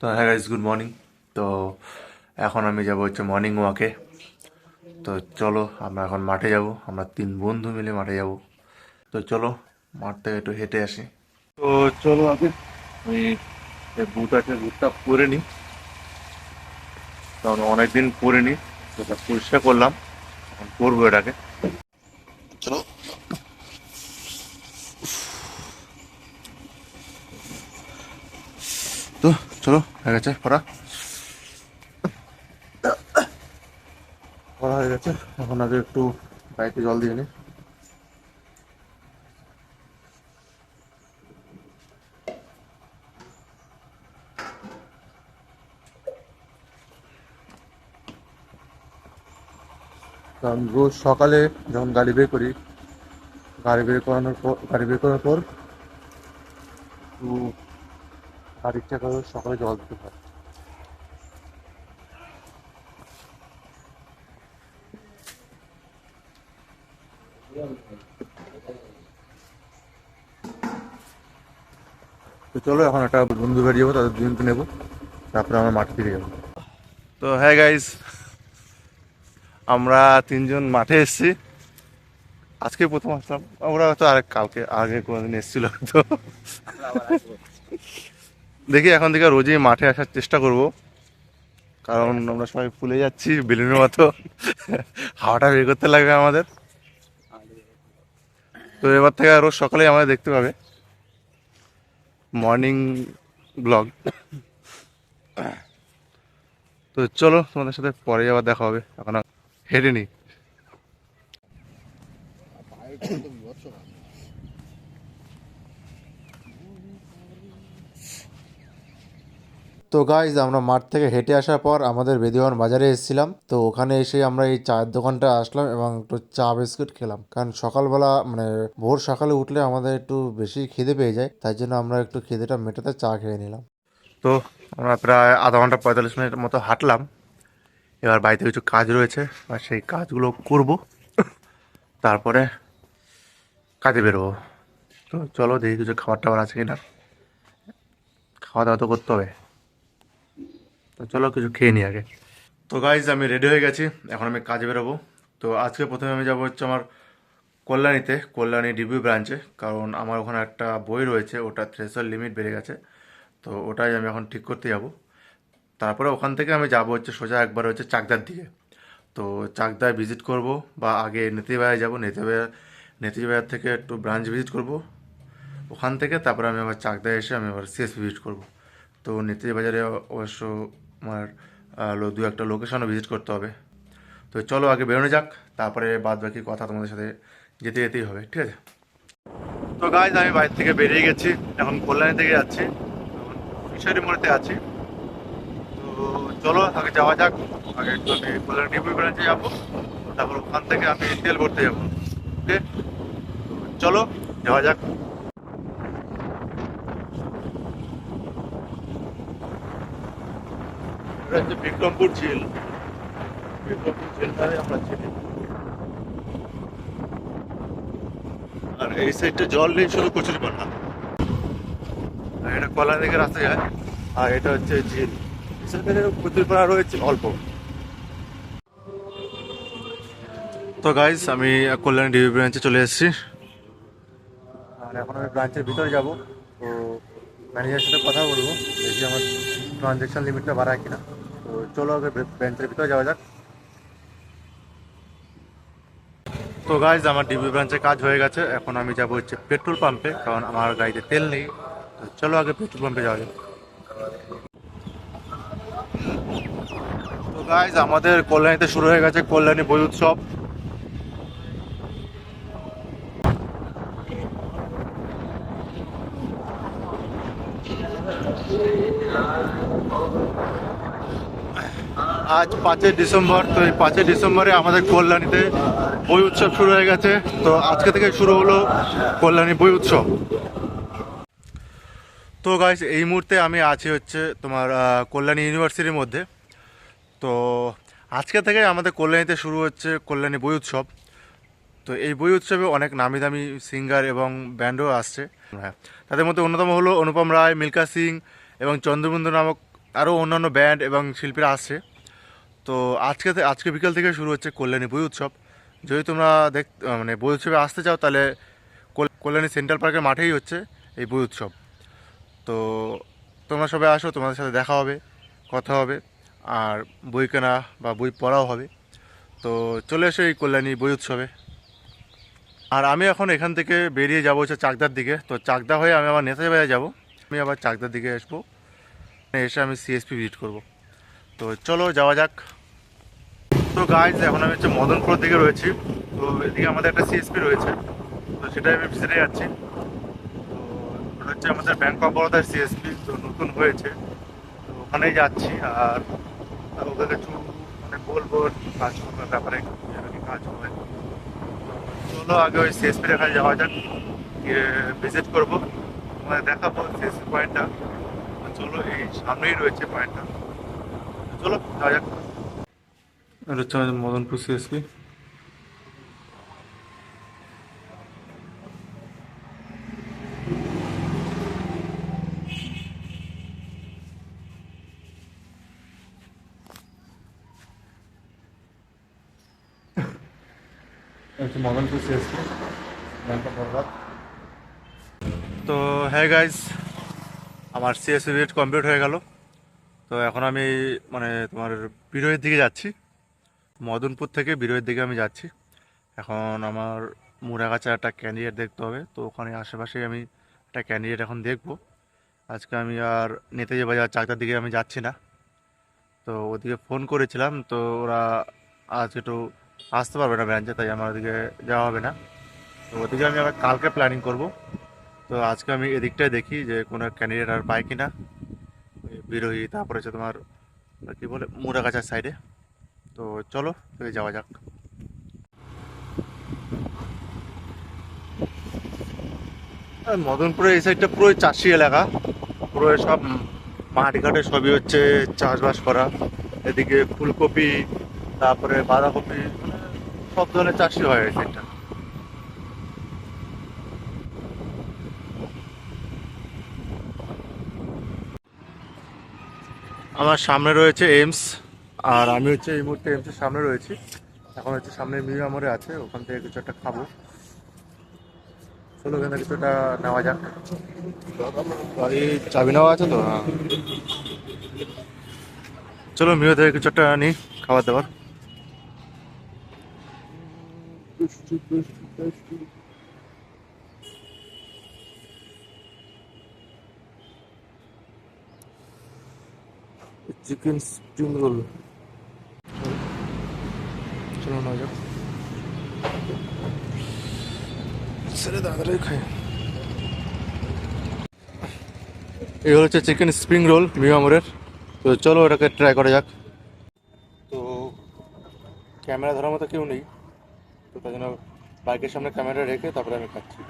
তো হ্যাঁ guys, good morning. তো এখন আমি যাব হচ্ছে মর্নিং ওয়াকে। তো চলো আমরা এখন মাঠে যাব, আমরা তিন বন্ধু মিলে মাঠে যাব। তো চলো মাঠ থেকে একটু হেঁটে আসি। তো চলো আগে ওই যে বুট আছে বুটটা পরে নিই, কারণ অনেকদিন পরে নিই, তো ওটা পরিষ্কার করলাম, এখন পরবো এটাকে। চলো। তো চলো, হয়ে গেছে পড়া, পড়া হয়ে গেছে। এখন আগে একটু গাড়িতে জল দিয়ে নিই। কারণ রোজ সকালে যখন গাড়ি বের করি, গাড়ি বের করার পর একটু আর ইচ্ছা করে সকালে জল দিতে হয়। তো চলো এখন একটা বন্ধু বাড়ি যাবো, তাদের দুজনকে নেবো, তারপরে আমরা মাঠে ফিরে যাবো। তো হ্যাঁ গাইজ, আমরা তিনজন মাঠে এসেছি। আজকে প্রথম আসলাম, ওরা হয়তো আরেক কালকে আগে কোনোদিন এসেছিল। তো দেখি এখন থেকে রোজই মাঠে আসার চেষ্টা করব, কারণ আমরা সবাই ফুলে যাচ্ছি বেলুনের মতো। হাওয়াটা বের করতে লাগবে আমাদের। তো এবার থেকে রোজ সকালেই আমাদের দেখতে পাবে মর্নিং ব্লগ। তো চলো তোমাদের সাথে পরে আবার দেখা হবে, এখন হেঁটে নিই। তো গাইজ, আমরা মাঠ থেকে হেঁটে আসার পর আমাদের বেদিবান বাজারে এসেছিলাম। তো ওখানে এসে আমরা এই চায়ের দোকানটা আসলাম এবং একটু চা বিস্কুট খেলাম, কারণ সকালবেলা মানে ভোর সকালে উঠলে আমাদের একটু বেশি খিদে পেয়ে যায়, তাই জন্য আমরা একটু খিদেটা মেটাতে চা খেয়ে নিলাম। তো আমরা প্রায় আধা ঘন্টা 45 মিনিট মতো হাঁটলাম। এবার বাড়িতে কিছু কাজ রয়েছে আর সেই কাজগুলো করব, তারপরে কাজে বেরোবো। তো চলো দেখি কিছু খাবার টাবার আছে কিনা, খাওয়া দাওয়া তো করতে হবে। তো চলো কিছু খেয়ে নিই আগে। তো গাইজ, আমি রেডি হয়ে গেছি, এখন আমি কাজে বেরোবো। তো আজকে প্রথমে আমি যাবো হচ্ছে আমার কল্যাণীতে, কল্যাণী ডিবি ব্রাঞ্চে, কারণ আমার ওখানে একটা বই রয়েছে, ওটা থ্রেশহোল্ড লিমিট বেড়ে গেছে। তো ওটাই আমি এখন ঠিক করতে যাব। তারপরে ওখান থেকে আমি যাব হচ্ছে সোজা একবার হচ্ছে চাকদার দিকে। তো চাকদায় ভিজিট করব, বা আগে নেতিবাজার যাব, নেতিবাজার থেকে একটু ব্রাঞ্চ ভিজিট করব। ওখান থেকে তারপরে আমি আবার চাকদায় এসে আমি আবার সিএসপি ভিজিট করব। তো নেতিবাজারে অবশ্য আমার দু একটা লোকেশনও ভিজিট করতে হবে। তো চলো আগে বেরোনো যাক, তারপরে বাদ বাকি কথা তোমাদের সাথে যেতে যেতেই হবে, ঠিক আছে? তো গাইজ, আমি বাইরে থেকে বেরিয়ে গেছি, এখন কল্যাণী থেকে যাচ্ছি, এখন ফিশারি মোড়েতে আছি। তো চলো আগে যাওয়া যাক। আগে একটু আমি কল্যাণী ডিপি ব্রাঞ্চে যাবো, তারপর ওখান থেকে আমি তেল ভরতে যাবো। ওকে, চলো যাওয়া যাক। এটা হচ্ছে বিক্রমপুর ঝিল, বিক্রমপুর ঝিলটাই আমরা চিনি। আর এই সাইডটা জল নেই, শুধু কচুরিপানা। আর এটা কল্যাণী থেকে রাস্তা যায়, আর এটা হচ্ছে ঝিল। এই সাইডে কচুরিপানা রয়েছে অল্প। তো গাইজ, আমি কল্যাণী ডিবি ব্রাঞ্চে চলে এসেছি, আর এখন আমি ব্রাঞ্চের ভিতরে যাব। তো ম্যানেজারের সাথে কথা বলবো, দেখি আমার ট্রানজ্যাকশন লিমিটটা বাড়ায় কিনা। তো চলো আগে ব্রাঞ্চের ভিতরে যাওয়া যাক। তো গাইজ, আমার ডিবি ব্রাঞ্চে কাজ হয়ে গেছে, এখন আমি যাব হচ্ছে পেট্রোল পাম্পে, কারণ আমার গাড়িতে তেল নেই। তো চলো আগে পেট্রোল পাম্পে যাওয়া যাক। তো গাইজ, আমাদের কল্যাণীতে শুরু হয়ে গেছে কল্যাণী বই উৎসব। আজ 5ই ডিসেম্বর। তো এই 5ই ডিসেম্বরে আমাদের কল্যাণীতে বই উৎসব শুরু হয়ে গেছে। তো আজকে থেকে শুরু হলো কল্যাণী বই উৎসব। তো গাইস, এই মুহূর্তে আমি আছি হচ্ছে তোমার কল্যাণী ইউনিভার্সিটির মধ্যে। তো আজকে থেকে আমাদের কল্যাণীতে শুরু হচ্ছে কল্যাণী বই উৎসব। তো এই বই উৎসবে অনেক নামি দামি সিঙ্গার এবং ব্যান্ডও আসছে। হ্যাঁ, তাদের মধ্যে অন্যতম হলো অনুপম রায়, মিল্কা সিং এবং চন্দ্রবিন্দু নামক আরও অন্যান্য ব্যান্ড এবং শিল্পীরা আসছে। তো আজকে বিকেল থেকে শুরু হচ্ছে কল্যাণী বই উৎসব। যদি তোমরা মানে বই উৎসবে আসতে চাও তাহলে কল্যাণী সেন্ট্রাল পার্কের মাঠেই হচ্ছে এই বই উৎসব। তো তোমরা সবাই আসো, তোমাদের সাথে দেখা হবে, কথা হবে, আর বই কেনা বা বই পড়াও হবে। তো চলে এসো এই কল্যাণী বই উৎসবে। আর আমি এখন এখান থেকে বেরিয়ে যাবো হচ্ছে চাকদার দিকে। তো চাকদা হয়ে আমি আবার নেতাজি বাজার যাবো। আমি আবার চাকদার দিকে আসবো, এসে আমি সিএসপি ভিজিট করব। তো চলো যাওয়া যাক। তো গাইজ এখন আমি হচ্ছে মদনপুরের দিকে রয়েছি। তো এদিকে আমাদের একটা সিএসপি রয়েছে, তো সেটাই আমি ভিজিটে যাচ্ছি। তো ওটা হচ্ছে আমাদের ব্যাংক অফ বরোদার সিএসপি, তো নতুন হয়েছে, তো ওখানেই যাচ্ছি। আর ওকে কিছু মানে বলবো কাজ করবার ব্যাপারে, কীভাবে কী কাজ হবে। চলো আগে ওই সিএসপির এখানে যাওয়া যাক, গিয়ে ভিজিট করবো, তোমাদের দেখাবো সিএসপি পয়েন্টটা। চলো এই সামনেই রয়েছে পয়েন্টটা, চলো যাওয়া যাক। এটা হচ্ছে আমাদের মদনপুর সিএসপি। হচ্ছে Madanpur CSP, bank of Baroda. তো হ্যাঁ গাইজ, আমার সিএসপি ভিজিট কমপ্লিট হয়ে গেল। তো এখন আমি মানে তোমার বিরোহের দিকে যাচ্ছি। মদনপুর থেকে বিরোহের দিকে আমি যাচ্ছি। এখন আমার মুড়াগাছার একটা ক্যান্ডিডেট দেখতে হবে, তো ওখানে আশেপাশে আমি একটা ক্যান্ডিডেট এখন দেখব। আজকে আমি আর নেতাজি বাজার চাকদার দিকে আমি যাচ্ছি না। তো ওদিকে ফোন করেছিলাম, তো ওরা আজ একটু আসতে পারবে না ব্রাঞ্চে, তাই আমার ওদিকে যাওয়া হবে না। তো ওদিকে আমি আবার কালকে প্ল্যানিং করব। তো আজকে আমি এদিকটায় দেখি যে কোনো ক্যান্ডিডেট আর পাই কিনা। বিরোহী, তারপরে হচ্ছে তোমার কী বলে মুড়াগাছার সাইডে। তো চলো যাওয়া যাক। আর মদনপুরের এই সাইডটা পুরো চাষি এলাকা, পুরো সব মাটি ঘাটে সবই হচ্ছে চাষবাস করা। এদিকে ফুলকপি, তারপরে বাঁধাকপি, মানে সব ধরনের চাষই হয় এই সাইডটা। আমার সামনে রয়েছে এইমস, আর আমি হচ্ছে এই মুহূর্তে এইমসের সামনে রয়েছি। এখন হচ্ছে সামনে মিউজিয়ামরে আছে, ওখান থেকে কিছু একটা খাবো। চলো ওখানে কিছু একটা নেওয়া যাক। গাড়ি চাবি নেওয়া আছে তো, হ্যাঁ। চলো মিও থেকে কিছু একটা নিই, খাবার দাবার। চিকেন স্প্রিং রোল, চলো নেওয়া যাক। ছেড়ে দাঁড়াই খাই। এই হচ্ছে চিকেন স্প্রিং রোল মিয়ামরের। তো চলো এটাকে ট্রাই করা যাক। তো ক্যামেরা ধরার মতো কেউ নেই, তো তাই জন্য বাইকের সামনে ক্যামেরা রেখে তারপরে আমি খাচ্ছি।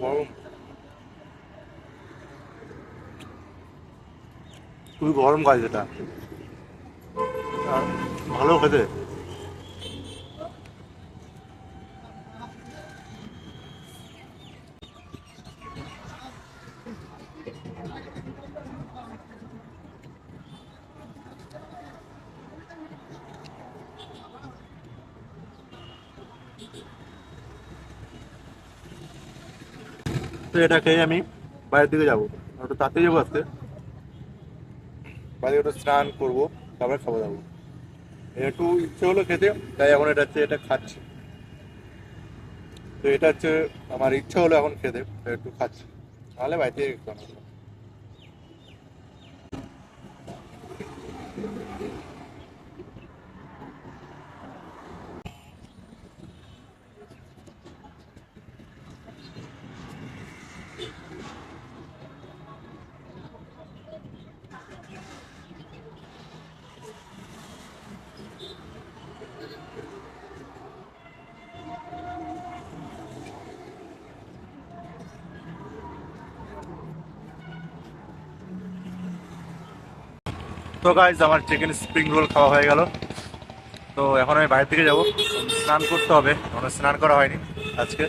গরম, খুবই গরম কাজ এটা, আর ভালো খেতে। তো এটা খেয়ে আমি বাইরের দিকে যাবো, একটু তাড়াতাড়ি যাবো আজকে। বাইরে একটু স্নান করবো, তারপরে খাবো দাবো। একটু ইচ্ছে হলো খেতে, তাই এখন এটা হচ্ছে এটা খাচ্ছি। তো এটা হচ্ছে আমার ইচ্ছা হলো এখন খেতে, তাই একটু খাচ্ছি, নাহলে বাড়িতে খেতাম না। তো গাইজ আমার চিকেন স্প্রিং রোল খাওয়া হয়ে গেল। তো এখন আমি বাড়ির থেকে যাবো, স্নান করতে হবে, এখনো স্নান করা হয়নি আজকে,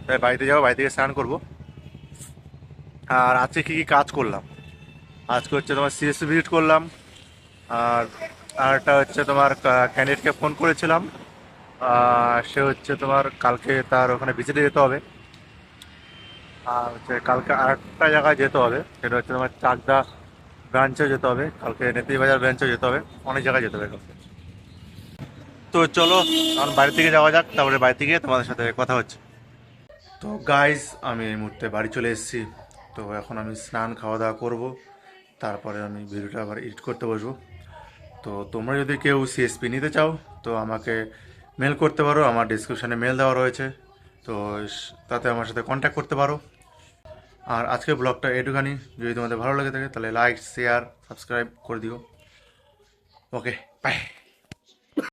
তাই বাড়িতে যাবো, বাড়ি থেকে স্নান করবো। আর আজকে কী কী কাজ করলাম, আজকে হচ্ছে তোমার সিএসসি ভিজিট করলাম, আর আরটা হচ্ছে তোমার ক্যান্ডিডেটকে ফোন করেছিলাম, সে হচ্ছে তোমার কালকে তার ওখানে ভিজিটে যেতে হবে। আর হচ্ছে কালকে আরেকটা জায়গায় যেতে হবে, সেটা হচ্ছে তোমার চাকদা ব্রাঞ্চে যেতে হবে, কালকে নেতিবাজার ব্রাঞ্চে যেতে হবে, অনেক জায়গায় যেতে হবে কালকে। তো চলো এখন বাড়ি থেকে যাওয়া যাক, তারপরে বাড়ি থেকে তোমাদের সাথে কথা হচ্ছে। তো গাইজ আমি এই মুহূর্তে বাড়ি চলে এসেছি। তো এখন আমি স্নান খাওয়া দাওয়া করবো, তারপরে আমি ভিডিওটা আবার এডিট করতে বসবো। তো তোমরা যদি কেউ সিএসপি নিতে চাও তো আমাকে মেল করতে পারো, আমার ডিসক্রিপশানে মেল দেওয়া রয়েছে। তো তাতে আমার সাথে কন্ট্যাক্ট করতে পারো। আর আজকের ব্লগটা এটুখানি, যদি তোমাদের ভালো লেগে থাকে তাহলে লাইক শেয়ার সাবস্ক্রাইব করে দিও। ওকে, বাই।